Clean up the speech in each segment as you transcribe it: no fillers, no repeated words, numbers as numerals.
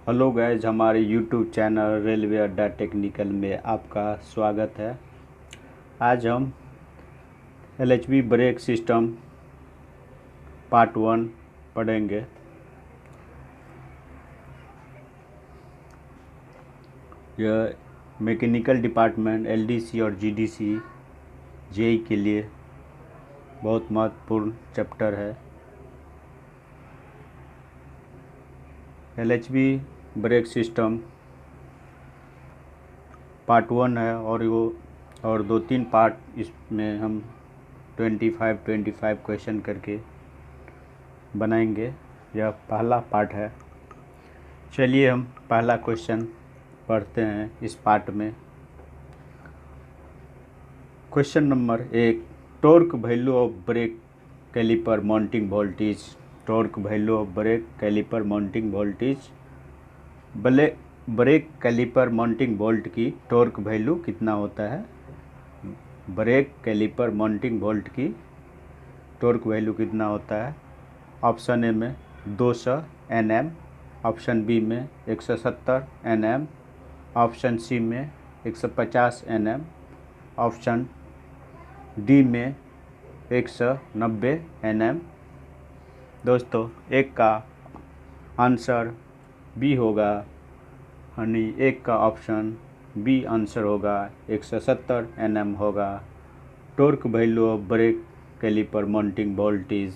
Hello guys, हमारे YouTube channel railway अड्डा technical में आपका स्वागत है। आज हम एलएचबी ब्रेक सिस्टम पार्ट 1 पढ़ेंगे। यह मैकेनिकल डिपार्टमेंट एलडीसी और जीडीसी जेई के लिए बहुत महत्वपूर्ण चैप्टर है। एलएचबी ब्रेक सिस्टम पार्ट 1 है और 2-3 पार्ट इसमें हम 25 क्वेश्चन करके बनाएंगे। यह पहला पार्ट है। चलिए हम पहला क्वेश्चन पढ़ते हैं इस पार्ट में। Question number 1, torque value of brake caliper mounting voltage. Torque value of brake caliper mounting voltage. Brake caliper mounting bolt की टॉर्क वैल्यू कितना होता है? ब्रेक कैलिपर माउंटिंग बोल्ट की टॉर्क वैल्यू कितना होता है? ऑप्शन ए में 200 Nm, ऑप्शन बी में 170 Nm, ऑप्शन सी में 150 Nm, ऑप्शन डी में 190 Nm। दोस्तों, एक का आंसर बी होगा, यानी एक का ऑप्शन बी आंसर होगा, 170 Nm होगा। Torque value of brake caliper mounting voltage.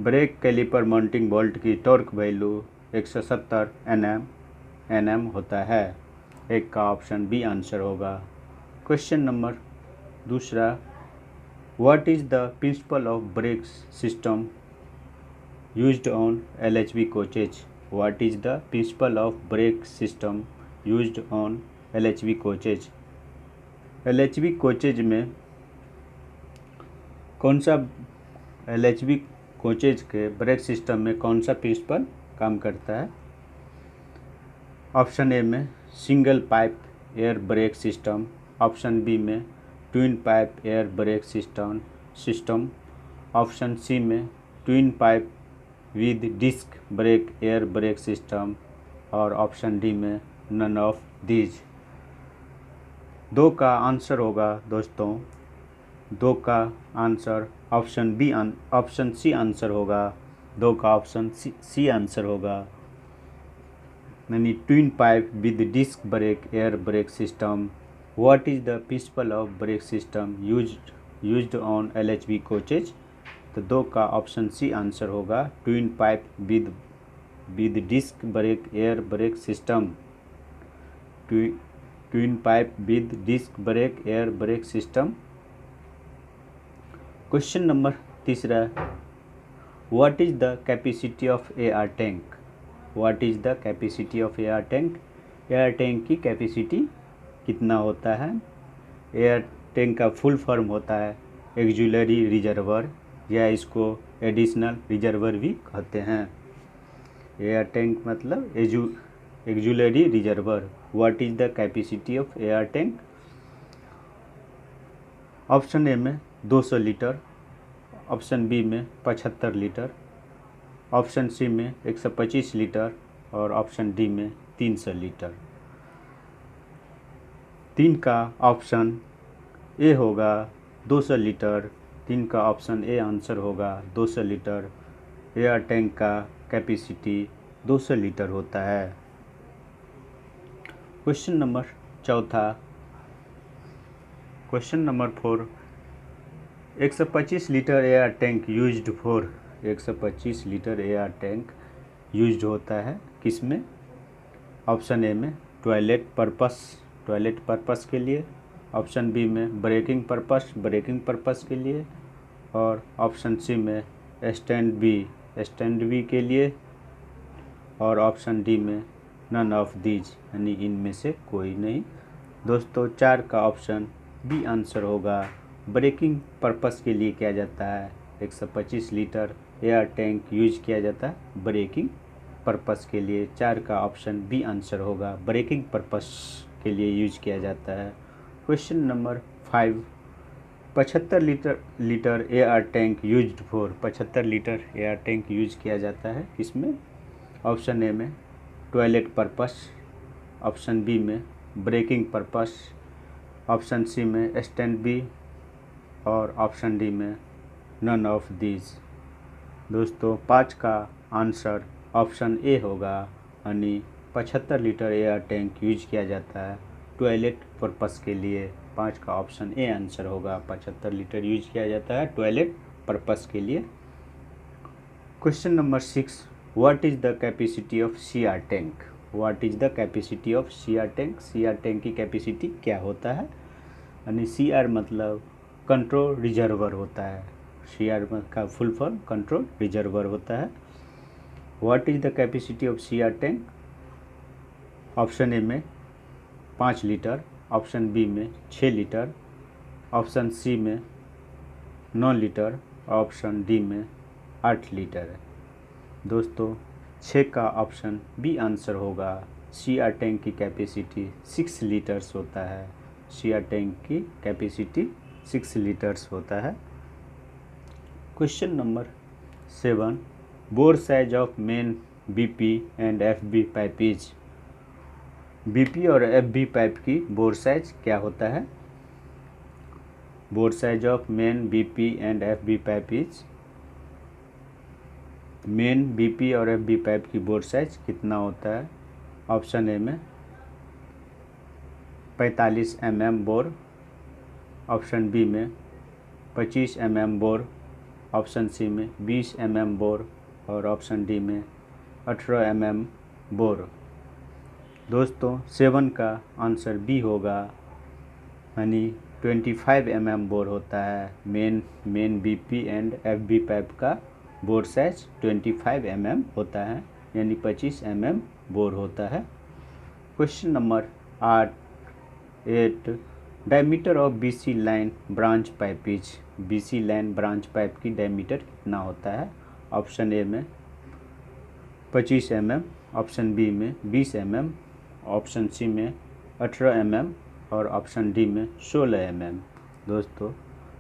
Brake caliper mounting bolt की टॉर्क वैल्यू 170 Nm होता है। एक का ऑप्शन बी आंसर होगा। क्वेश्चन नंबर दूसरा, what is the principle of brake system used on LHV coaches. What is the principle of brake system used on LHV coaches. LHV coaches में कौन सा LHV coaches के brake system में कौन सा principal काम करता है? ऑप्शन ए में single pipe air brake system, option B में twin pipe air brake system, option C में twin pipe with disc brake air brake system, और ऑप्शन डी में नन ऑफ दीज। दो का आंसर होगा दोस्तों, दो का आंसर ऑप्शन सी आंसर होगा। दो का ऑप्शन सी आंसर होगा, यानी twin pipe with disc brake air brake system. What is the principle of brake system used on LHV coaches. तो दो का ऑप्शन सी आंसर होगा, twin pipe with disc brake air brake system. Twin pipe with disc brake air brake system. Question number तीसरा, what is the capacity of air tank. What is the capacity of air tank. Air tank की capacity कितना होता है? Air tank का full form होता है auxiliary reservoir, या इसको एडिशनल रिजर्वर भी कहते हैं। एयर टैंक मतलब auxiliary reservoir. What is the capacity of air tank. Option A में 200 लीटर, ऑप्शन बी में 75 लीटर, ऑप्शन सी में 125 लीटर, और ऑप्शन डी में 300 लीटर। 3 का ऑप्शन ए होगा 200 लीटर। 3 का ऑप्शन ए आंसर होगा 200 लीटर। एयर टैंक का कैपेसिटी 200 लीटर होता है। क्वेश्चन नंबर चौथा, question number 4, 125 litre air tank used for. 125 litre air tank used होता है किस में? ऑप्शन ए में टॉयलेट पर्पस के लिए, ऑप्शन बी में ब्रेकिंग पर्पस के लिए, और ऑप्शन सी में स्टैंड बी के लिए, और ऑप्शन डी में नन ऑफ दीज, यानी इनमें से कोई नहीं। दोस्तों, 4 का ऑप्शन बी आंसर होगा। ब्रेकिंग पर्पस के लिए किया जाता है। 125 लीटर एयर टैंक यूज किया जाता है ब्रेकिंग पर्पस के लिए। 4 का ऑप्शन बी आंसर होगा, ब्रेकिंग पर्पस के लिए यूज किया जाता है। Question number 5, 75 litre air tank used for. 75 litre air tank use किया जाता है इसमें? ऑप्शन ए में टॉयलेट पर्पस, ऑप्शन बी में ब्रेकिंग पर्पस, ऑप्शन सी में स्टैंड बी और ऑप्शन डी में नन ऑफ दीज। दोस्तों 5 का आंसर ऑप्शन ए होगा, यानी 75 लीटर एयर टैंक यूज किया जाता है टॉयलेट पर्पस के लिए। 5 का ऑप्शन ए आंसर होगा, 75 लीटर यूज किया जाता है टॉयलेट पर्पस के लिए। Question number 6, what is the capacity of CR tank? What is the capacity of CR tank? CR tank की कैपेसिटी क्या होता है? यानी सीआर मतलब कंट्रोल रिजर्वर होता है। सीआर का फुल फॉर्म कंट्रोल रिजर्वर होता है। What is the capacity of CR tank? Option A में 5 लीटर, ऑप्शन बी में 6 लीटर, ऑप्शन सी में 9 लीटर, ऑप्शन डी में 8 लीटर है। दोस्तों 6 का ऑप्शन बी आंसर होगा। सीआर टैंक की कैपेसिटी 6 लीटर्स होता है। सीआर टैंक की कैपेसिटी 6 लीटर्स होता है। Question number 7, bore size of main BP and FB pipe is? BP और एफबी पाइप की बोर साइज क्या होता है? Bore size of main BP and FB pipe is? Main BP और FB pipe की bore size कितना होता है? ऑप्शन ए में 45 mm बोर, ऑप्शन बी में 25 mm बोर, ऑप्शन सी में 20 mm बोर और ऑप्शन डी में 18 mm बोर। दोस्तों 7 का आंसर बी होगा, यानी 25 mm बोर होता है। Main BP and FB pipe का बोर साइज 25 mm होता है, यानी 25 mm बोर होता है। Question number 8, diameter of BC line branch pipe is? BC line branch pipe की डायमीटर कितना होता है? ऑप्शन ए में 25 mm, ऑप्शन बी में 20 mm, ऑप्शन सी में 18 mm और ऑप्शन डी में 16 mm। दोस्तों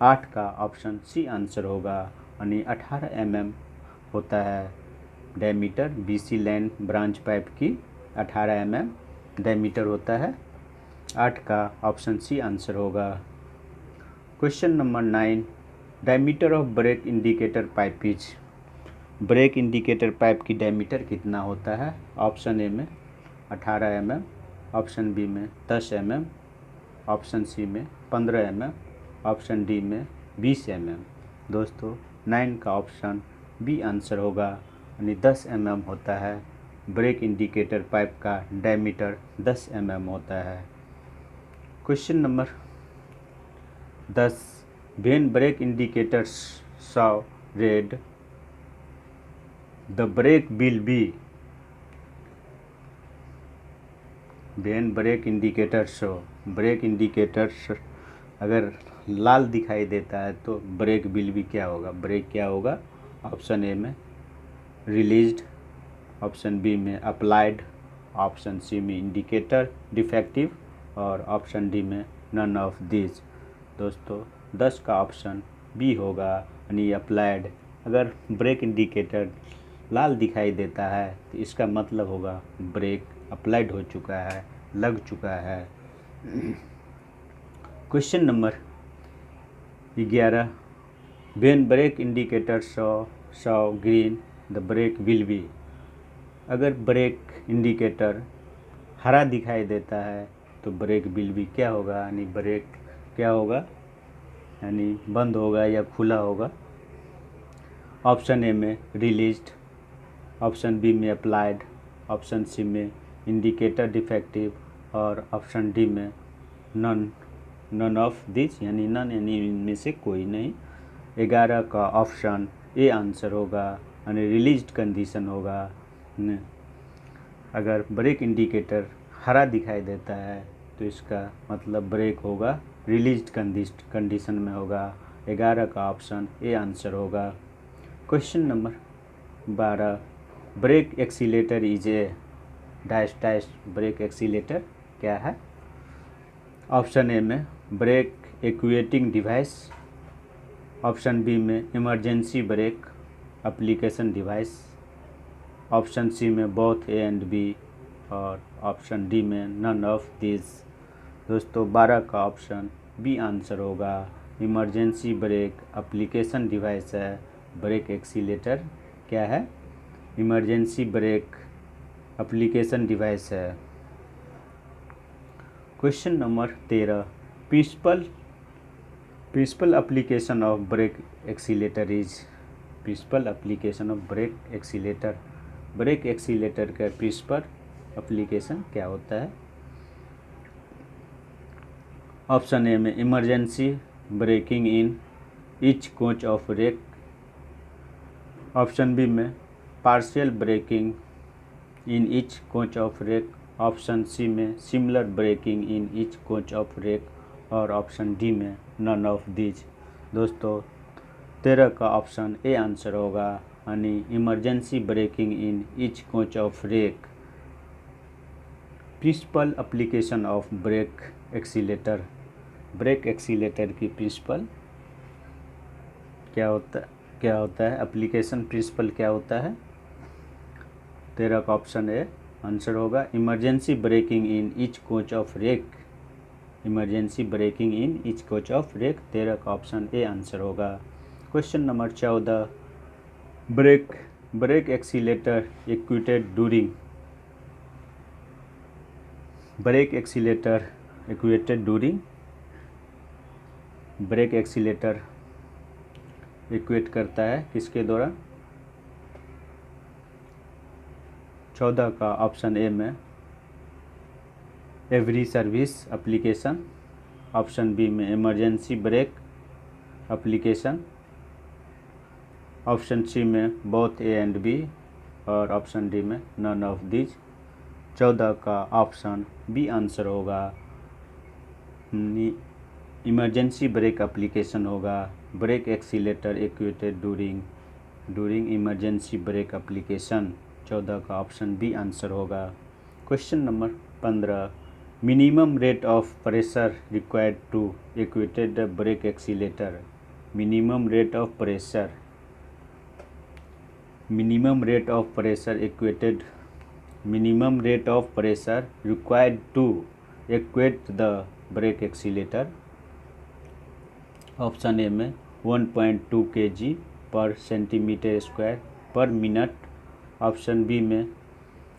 8 का ऑप्शन सी आंसर होगा, यानी 18 mm होता है diameter. BC line branch pipe की 18 mm डायमीटर होता है। 8 का ऑप्शन सी आंसर होगा। Question number 9, diameter of brake indicator pipe is? Brake indicator pipe की डायमीटर कितना होता है? ऑप्शन ए में 18 mm, ऑप्शन बी में 10 mm, ऑप्शन सी में 15 mm, ऑप्शन डी में 20 mm। दोस्तों 9 का ऑप्शन बी आंसर होगा, यानी 10 mm होता है। ब्रेक इंडिकेटर पाइप का डायमीटर 10 mm होता है। Question number 10, when brake indicators show red the brake will be? When brake indicators show, brake indicators अगर लाल दिखाई देता है तो ब्रेक विल बी क्या होगा? ब्रेक क्या होगा? ऑप्शन ए में रिलीज्ड, ऑप्शन बी में अप्लाइड, ऑप्शन सी में इंडिकेटर डिफेक्टिव और ऑप्शन डी में नन ऑफ दिस। दोस्तों 10 का ऑप्शन बी होगा, यानी अप्लाइड। अगर ब्रेक इंडिकेटर लाल दिखाई देता है तो इसका मतलब होगा ब्रेक अप्लाइड हो चुका है, लग चुका है। Question number 11, when brake indicator show green the brake will be? अगर ब्रेक इंडिकेटर हरा दिखाई देता है तो ब्रेक विल बी क्या होगा? यानी ब्रेक क्या होगा? यानी बंद होगा या खुला होगा। ऑप्शन ए में रिलीज्ड, ऑप्शन बी में अप्लाइड, ऑप्शन सी में इंडिकेटर डिफेक्टिव और ऑप्शन डी में नन ऑफ दिस, यानी नन यानी इनमें से कोई नहीं। 11 का ऑप्शन ए आंसर होगा, यानी रिलीज्ड कंडीशन होगा। अगर ब्रेक इंडिकेटर हरा दिखाई देता है तो इसका मतलब ब्रेक होगा रिलीज्ड कंडीशन में होगा। 11 का ऑप्शन ए आंसर होगा। Question number 12, brake accelerator is a dash dash. Brake accelerator क्या है? ऑप्शन ए में brake actuating device, option B में emergency brake application device, option C में बोथ ए एंड बी, और ऑप्शन डी में none of this. दोस्तों 12 का option B answer होगा। इमरजेंसी ब्रेक एप्लीकेशन डिवाइस है, ब्रेक एक्सीलेटर क्या है? इमरजेंसी ब्रेक एप्लीकेशन डिवाइस है। Question number 13, principle application of brake accelerator is. Principle application of brake accelerator, brake accelerator का principle application क्या होता है? ऑप्शन ए में emergency braking in each coach of rake. Option B में partial braking in each coach of rake. Option C में similar braking in each coach of rake. और option D में none of these. दोस्तों 13 का option A answer होगा, यानी emergency braking in each coach of rake principle application of brake accelerator. Brake accelerator की principle क्या होता है? एप्लीकेशन प्रिंसिपल क्या होता है? 13 का ऑप्शन ए आंसर होगा, emergency braking in each coach of rake. Emergency braking in each coach of rake 13 का ऑप्शन ए आंसर होगा। Question number 14, brake accelerator equated during. Brake accelerator equated during, brake accelerator equate करता है किसके दौरान? 14 का option A में every service application. Option B में emergency brake application. Option C में बोथ ए एंड बी। और ऑप्शन डी में नन ऑफ दीज। 14 का ऑप्शन बी आंसर होगा, इमरजेंसी ब्रेक एप्लीकेशन होगा। Brake accelerator equated during emergency brake application. 14 का option B answer होगा। Question number 15, minimum rate of pressure required to equated the brake accelerator. Minimum rate of pressure, minimum rate of pressure equated, minimum rate of pressure required to equate the brake accelerator. Option A में 1.2 kg पर centimetre square पर minute. Option B में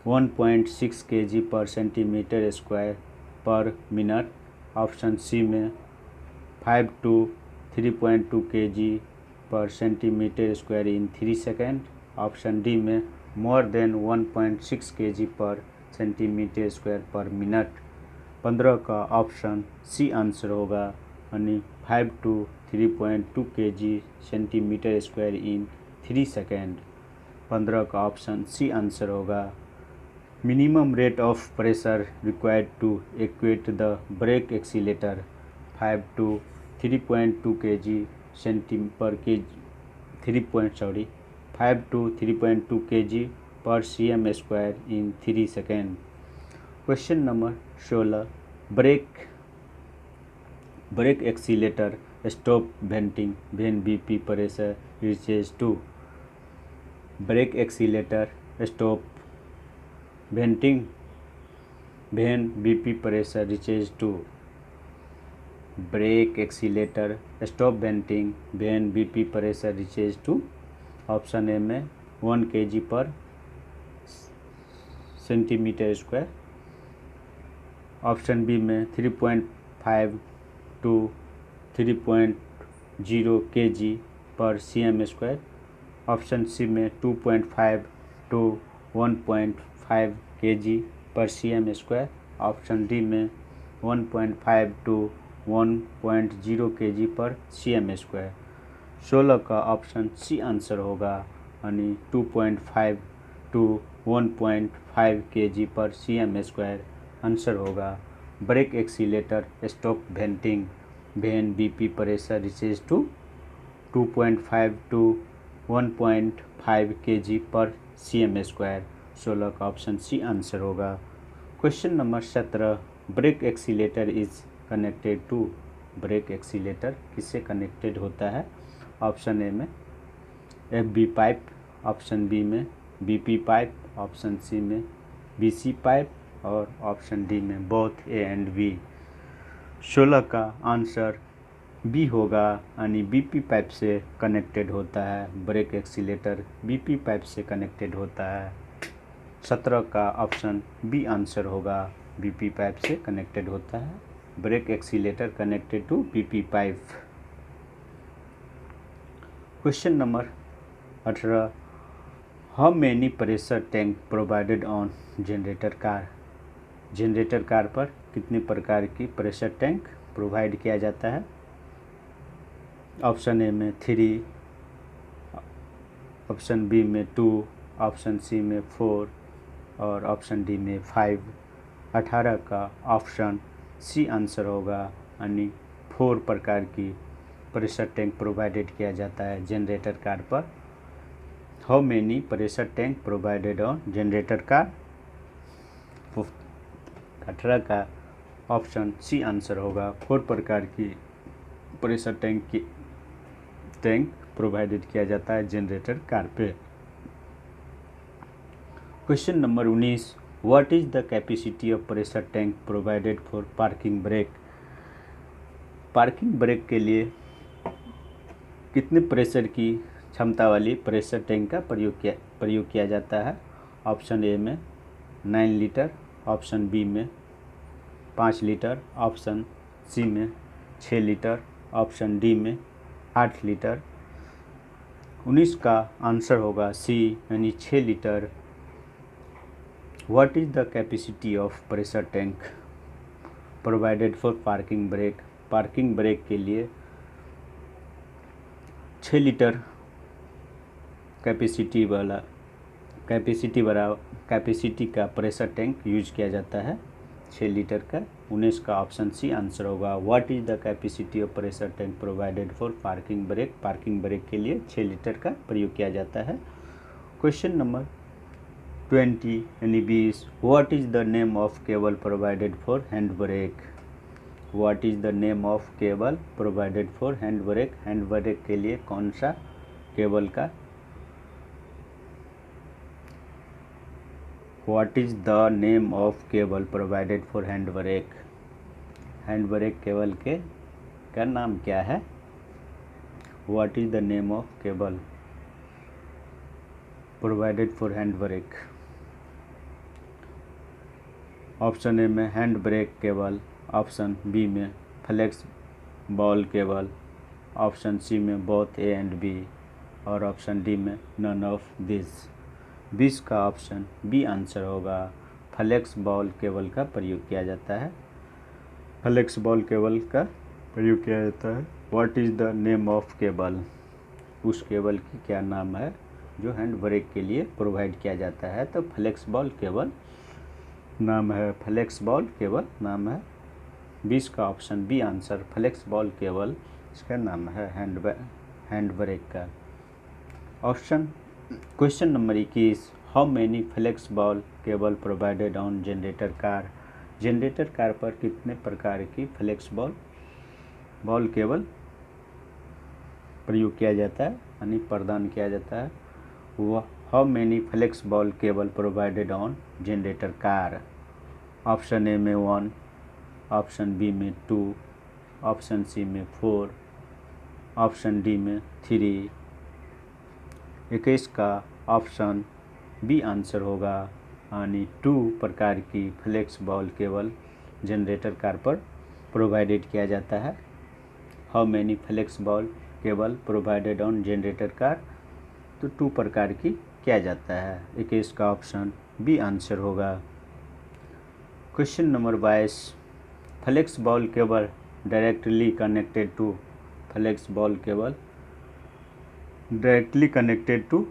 1.6 kg पर centimetre square पर minute. Option C में 5 to 3.2 kg पर centimetre square in 3 second. Option D में more than 1.6 kg पर सेंटीमीटर स्क्वायर पर मिनट। 15 का ऑप्शन सी आंसर होगा, यानी 5 to 3.2 kg centimetre square in 3 second. 15 का ऑप्शन सी आंसर होगा। Minimum rate of pressure required to equate the brake accelerator 5 to 3.2 kg पर 5 to 3.2 kg per cm square in 3 second. Question number 16, brake accelerator stop venting when BP pressure reaches to. Brake accelerator stop venting when BP pressure reaches to. Brake accelerator stop venting when BP pressure reaches to. Option A में 1 kg पर centimetre square. Option B में 3.5 to 3.0 kg per cm square. Option C में 2.5 to 1.5 kg per cm square. Option D में 1.5 to 1.0 kg per cm square. 16 का option C answer होगा, यानी 2.5 to 1.5 kg per cm square answer होगा। Brake accelerator stop venting when BP pressure reaches to 2.5 to 1.5 kg per cm square. 16 का option C answer होगा। Question number 17, brake accelerator is connected to. Brake accelerator किससे connected होता है? Option A में FB pipe. Option B में BP pipe. Option C में BC pipe. और option D में बोथ ए एंड बी। 16 का आंसर बी होगा, यानी बीपी पाइप से कनेक्टेड होता है। ब्रेक एक्सीलेटर बीपी पाइप से कनेक्टेड होता है। 17 का ऑप्शन बी आंसर होगा, बीपी पाइप से कनेक्टेड होता है। Brake accelerator connected to BP pipe. Question number 18, how many pressure tank provided on generator car. Generator car पर कितने प्रकार की प्रेशर टैंक प्रोवाइड किया जाता है। ऑप्शन ए में 3, ऑप्शन बी में 2, ऑप्शन सी में 4 और ऑप्शन डी में 5। 18 का ऑप्शन सी आंसर होगा, यानी 4 प्रकार की प्रेशर टैंक प्रोवाइडेड किया जाता है जनरेटर कार पर। How many pressure tank provided on generator car. 18 का ऑप्शन सी आंसर होगा, 4 प्रकार की प्रेशर टैंक प्रोवाइडेड किया जाता है जनरेटर कार पे। Question number 19, what is the capacity of pressure tank provided for parking brake. Parking brake के लिए कितने प्रेशर की क्षमता वाली प्रेशर टैंक का प्रयोग किया जाता है। ऑप्शन ए में 9 लीटर, ऑप्शन बी में 5 लीटर, ऑप्शन सी में 6 लीटर, ऑप्शन डी में 8 लीटर। 19 का आंसर होगा सी, यानी 6 litre. What is the capacity of pressure tank provided for parking brake. Parking brake के लिए 6 लीटर कैपेसिटी का प्रेशर टैंक यूज किया जाता है, 6 लीटर का। 19 का ऑप्शन सी आंसर होगा, what is the capacity of pressure tank provided for parking brake. Parking brake के लिए 6 लीटर का प्रयोग किया जाता है। क्वेश्चन नंबर 20 यानी 20, what is the name of cable provided for hand brake. What is the name of cable provided for hand brake. Hand brake के लिए कौन सा केबल का What is the name of cable provided for hand brake? Hand brake cable के का नाम क्या है। What is the name of cable provided for hand brake? Option A में hand brake cable, option B में flex ball cable, option C में both A and B और option D में नन ऑफ दिस। 20 का option B answer होगा, flex ball cable का प्रयोग किया जाता है। फ्लेक्स बॉल केबल का प्रयोग किया जाता है। What is the name of cable. उस केबल की क्या नाम है जो हैंड ब्रेक के लिए प्रोवाइड किया जाता है। तो फ्लेक्स बॉल केबल नाम है, फ्लेक्स बॉल केबल नाम है। 20 का option B answer, flex ball cable इसका नाम है हैंड ब्रेक का। Option question number 21, how many flex ball cable provided on generator car. Generator car पर कितने प्रकार की फ्लेक्स बॉल केबल प्रयोग किया जाता है, यानी प्रदान किया जाता है। वह how many flex ball cable provided on generator car. Option A में 1, ऑप्शन बी में 2, ऑप्शन सी में 4, ऑप्शन डी में 3। 21 का ऑप्शन बी आंसर होगा, यानी 2 प्रकार की flex ball cable generator car पर प्रोवाइडेड किया जाता है। How many flex ball cable provided on generator car, तो 2 प्रकार की किया जाता है। 21 का ऑप्शन बी आंसर होगा। Question number 22, flex ball cable directly connected to. Flex ball cable directly connected to.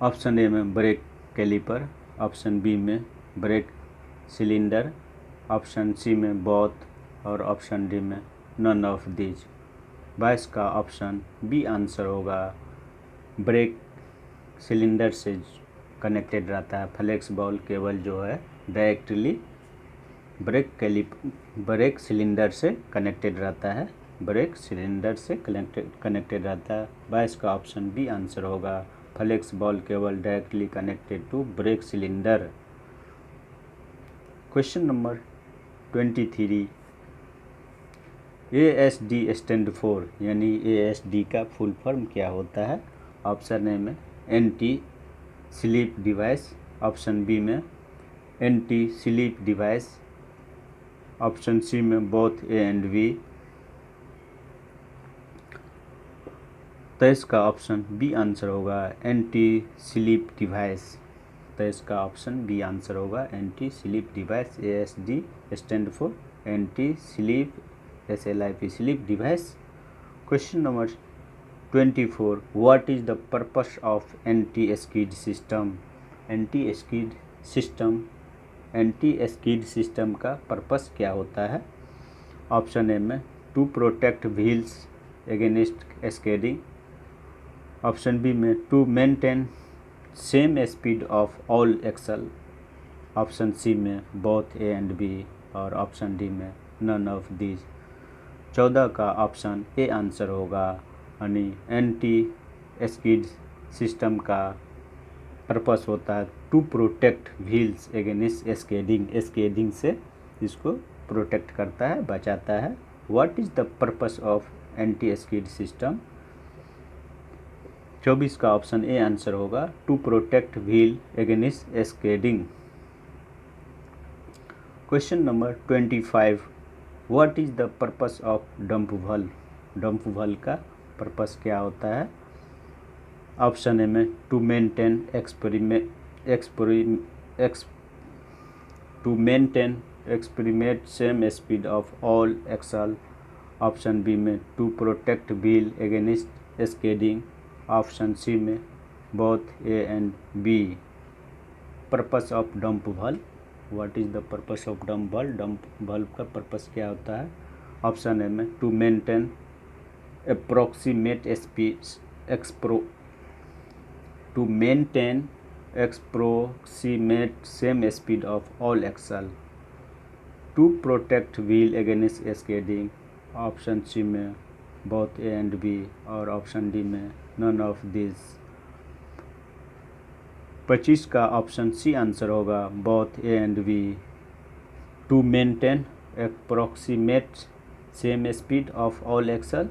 Option A में ब्रेक कैलिपर, ऑप्शन बी में ब्रेक सिलेंडर, ऑप्शन सी में बोथ और ऑप्शन डी में नन ऑफ दीज। 22 का option B answer होगा, brake cylinder से connected रहता है। फ्लेक्स बॉल केबल जो है डायरेक्टली ब्रेक सिलेंडर से कनेक्टेड रहता है, ब्रेक सिलेंडर से कनेक्टेड रहता है। 22 का ऑप्शन बी आंसर होगा, flex ball cable directly connected to brake cylinder. Question number 23, ASD stand for, यानी ASD का फुल फॉर्म क्या होता है? ऑप्शन ए में anti slip device, option B में anti slip device, option C में both A and B. तो इसका ऑप्शन बी आंसर होगा एंटी स्लीप डिवाइस। तो इसका ऑप्शन बी आंसर होगा anti slip device. ASD stand for anti slip, SLIP slip device. Question number 24, what is the purpose of anti skid system? Anti skid system, anti skid system का purpose क्या होता है? Option A में to protect wheels against skidding, option B में to maintain same speed of all axle, option C में both A and B, और option D में none of these. 14 का ऑप्शन ए आंसर होगा, यानी एंटी स्किड सिस्टम का purpose होता है to protect wheels against skidding, skidding से इसको प्रोटेक्ट करता है, बचाता है। What is the purpose of anti skid system? 24 का ऑप्शन ए आंसर होगा to protect wheel against skidding. Question number 25, what is the purpose of dump valve? Dump valve का purpose क्या होता है? ऑप्शन ए में to maintain experiment same speed of all axle, option B में to protect wheel against skidding, option C में both A and B. Purpose of dump valve, what is the purpose of dump valve? Dump valve का purpose क्या होता है? Option A में to maintain approximate same speed of all axle, to protect wheel against skidding, option C में both A and B, और option D में none of this. 25 का option C answer होगा both A and B, to maintain approximate same speed of all axle,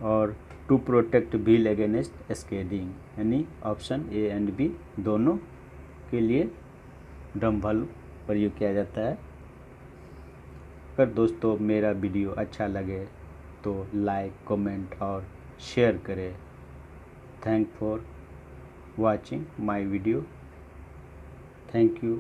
और to protect wheel against skidding, यानी option A and B दोनों के लिए dump valve प्रयोग किया जाता है। अगर दोस्तों मेरा वीडियो अच्छा लगे तो लाइक, कमेंट और शेयर करें। Thank for watching my video. Thank you.